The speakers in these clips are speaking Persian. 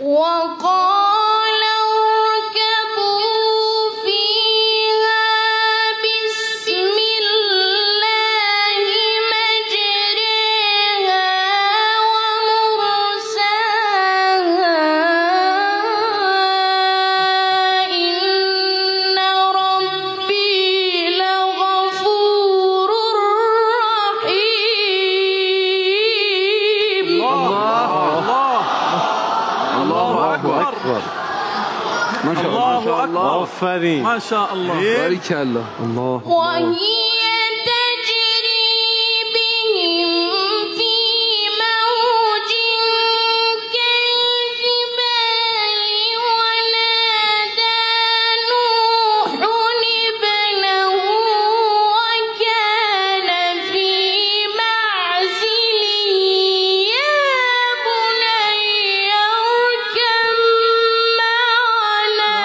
وقال اركبوا فيها بسم الله مجريها ومرساها إن ربي لغفور رحيم. الله أكبر. ما شاء الله. آفرین. ما شاء الله. بارك الله. الله. وهي تجري بهم في موج كالجبال ونادى نوح ابنه وكان في معزل يا بني اركب معنا.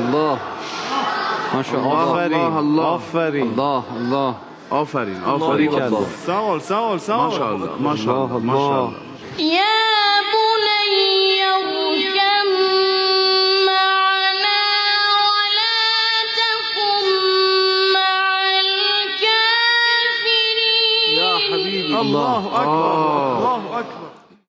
الله ما شاء الله. آفرین. الله آفرین بارك الله. سوال ما شاء الله ما شاء الله ما شاء الله. يا بني اركب معنا ولا تكن مع الكافرين. يا حبيبي. الله أكبر. الله أكبر.